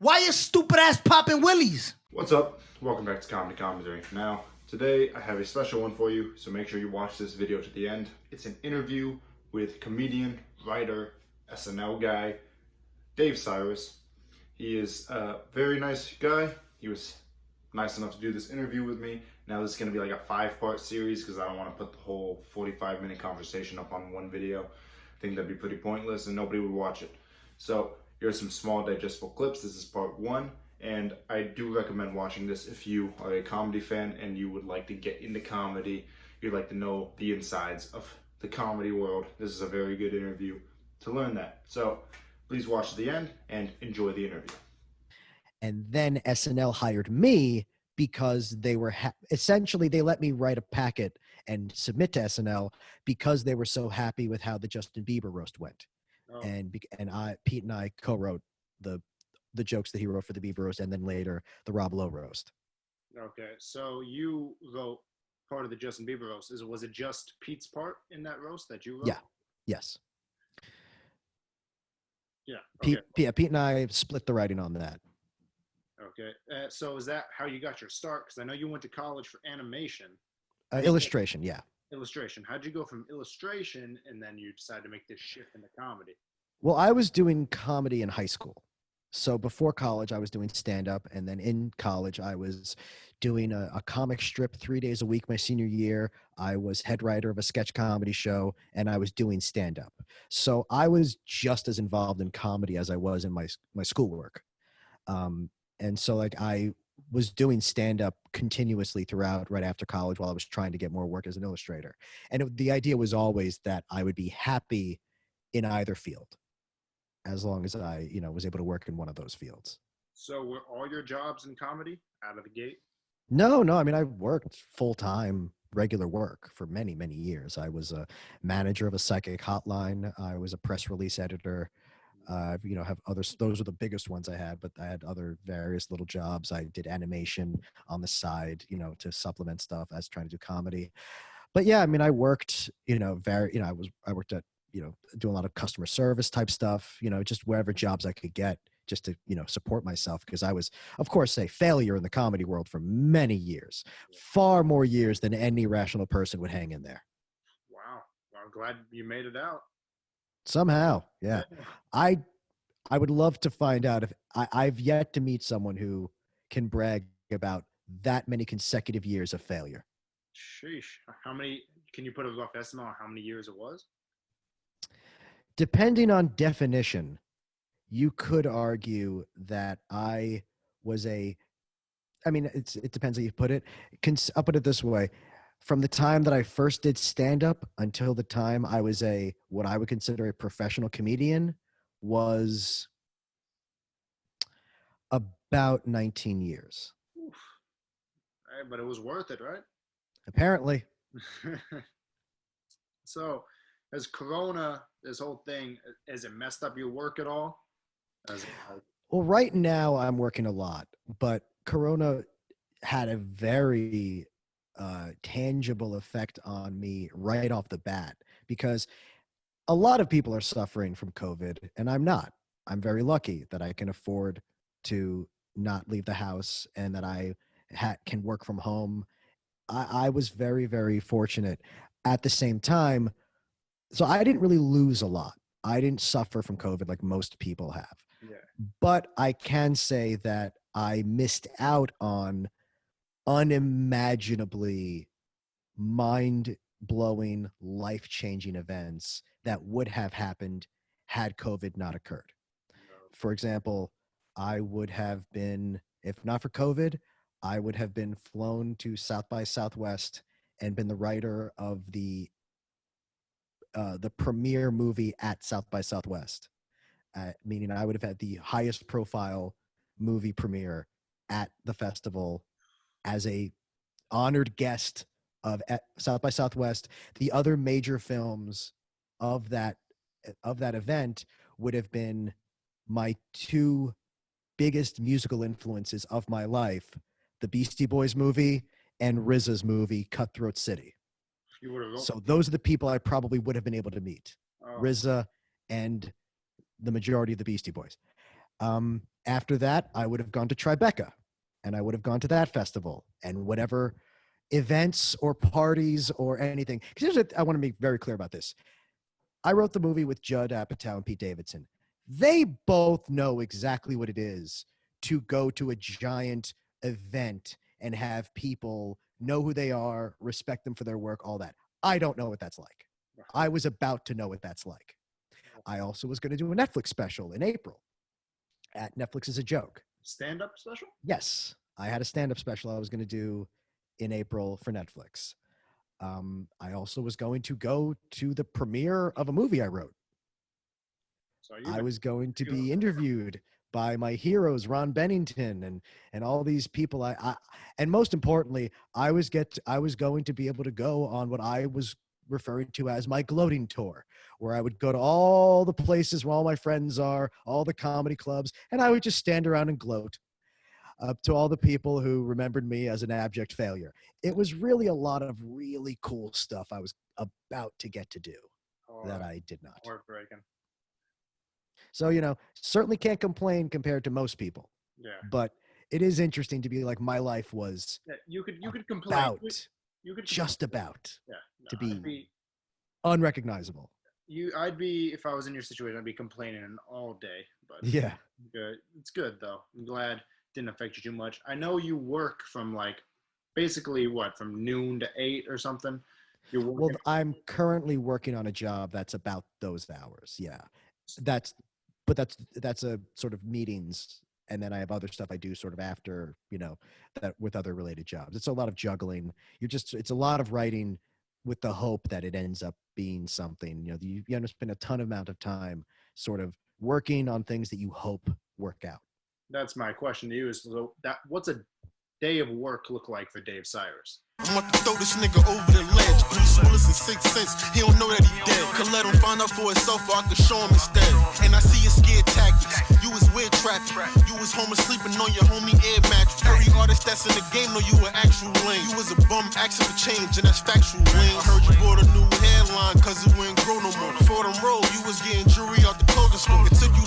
Why you stupid ass popping willies? What's up? Welcome back to Comedy Commentary. Now, today I have a special one for you, so make sure you watch this video to the end. It's an interview with comedian, writer, SNL guy, Dave Sirus. He is a very nice guy. He was nice enough to do this interview with me. Now this is going to be like a 5-part series because I don't want to put the whole 45-minute conversation up on one video. I think that'd be pretty pointless and nobody would watch it. So here's some small digestible clips. This is part 1. And I do recommend watching this if you are a comedy fan and you would like to get into comedy. You'd like to know the insides of the comedy world. This is a very good interview to learn that. So please watch to the end and enjoy the interview. And then SNL hired me because they were essentially they let me write a packet and submit to SNL because they were so happy with how the Justin Bieber roast went. Oh. And Pete and I co-wrote the jokes that he wrote for the Bieber roast and then later the Rob Lowe roast. Okay, so you wrote part of the Justin Bieber roast. Was it just Pete's part in that roast that you wrote? Yeah. Yes. Yeah. Okay. Pete and I split the writing on that. Okay. So is that how you got your start? Because I know you went to college for animation. Illustration, yeah. Illustration. How'd you go from illustration and then you decided to make this shift into comedy? Well, I was doing comedy in high school. So before college, I was doing stand-up, and then in college, I was doing a comic strip 3 days a week my senior year. I was head writer of a sketch comedy show, and I was doing stand-up. So I was just as involved in comedy as I was in my schoolwork. And so like I was doing stand-up continuously throughout right after college while I was trying to get more work as an illustrator. And the idea was always that I would be happy in either field, as long as I, was able to work in one of those fields. So were all your jobs in comedy out of the gate? No. I mean, I worked full-time, regular work for many, many years. I was a manager of a psychic hotline. I was a press release editor. Have others. Those are the biggest ones I had, but I had other various little jobs. I did animation on the side, to supplement stuff as trying to do comedy. But yeah, I mean, I worked, I worked at, doing a lot of customer service type stuff, just wherever jobs I could get just to, support myself. Because I was, of course, a failure in the comedy world for many years, far more years than any rational person would hang in there. Wow. Well, I'm glad you made it out. Somehow. Yeah. I would love to find out if I've yet to meet someone who can brag about that many consecutive years of failure. Sheesh. Can you put a rough estimate on how many years it was? Depending on definition, you could argue that I was it depends how you put it. I'll put it this way. From the time that I first did stand-up until the time I was what I would consider a professional comedian was about 19 years. Oof. Right, but it was worth it, right? Apparently. So, has Corona, this whole thing, has it messed up your work at all? Well, right now I'm working a lot, but Corona had a very tangible effect on me right off the bat, because a lot of people are suffering from COVID and I'm not. I'm very lucky that I can afford to not leave the house and that I can work from home. I was very, very fortunate. At the same time, so I didn't really lose a lot. I didn't suffer from COVID like most people have. Yeah. But I can say that I missed out on unimaginably mind-blowing, life-changing events that would have happened had COVID not occurred. For example, I would have been, if not for COVID, I would have been flown to South by Southwest and been the writer of the premiere movie at South by Southwest, meaning I would have had the highest profile movie premiere at the festival as a honored guest of South by Southwest. The other major films of that event would have been my two biggest musical influences of my life, the Beastie Boys movie and RZA's movie Cutthroat City. So those are the people I probably would have been able to meet. RZA and the majority of the Beastie Boys. After that, I would have gone to Tribeca, and I would have gone to that festival and whatever events or parties or anything. Because I want to be very clear about this. I wrote the movie with Judd, Apatow, and Pete Davidson. They both know exactly what it is to go to a giant event and have people know who they are, respect them for their work, all that. I don't know what that's like. I was about to know what that's like. I also was going to do a Netflix special in April at Netflix is a Joke. Stand-up special? Yes. I had a stand-up special I was going to do in April for Netflix. I also was going to go to the premiere of a movie I wrote. So I was going to be interviewed by my heroes, Ron Bennington and all these people. And most importantly, I was going to be able to go on what I was referring to as my gloating tour, where I would go to all the places where all my friends are, all the comedy clubs, and I would just stand around and gloat to all the people who remembered me as an abject failure. It was really a lot of really cool stuff I was about to get to do that I did not. Heartbreaking. So, certainly can't complain compared to most people. Yeah. But it is interesting to be like, my life was You could complain. You could just about to be unrecognizable. I'd be, if I was in your situation, I'd be complaining all day. But Yeah. good. It's good though. I'm glad it didn't affect you too much. I know you work from basically from noon to 8 or something. Well, I'm currently working on a job that's about those hours. Yeah. That's a sort of meetings, and then I have other stuff I do sort of after, that with other related jobs. It's a lot of juggling. It's a lot of writing with the hope that it ends up being something. You have to spend a ton of amount of time sort of working on things that you hope work out. That's my question to you is, what's a day of work look like for Dave Sirus? I want to throw this nigga over the ledge. Bruce Willis in 6 Sense, he don't know that he dead. Could let him find out for himself, or I could show him instead. And I see your scared tactics. You was weird trapping. You was home sleeping on your homie air mattress. Every artist that's in the game know you an actual lame. You was a bum asking for change, and that's factual lame. I heard you bought a new hairline, cause it wouldn't grow no more. For them roll, you was getting jewelry out the clothing store. It took you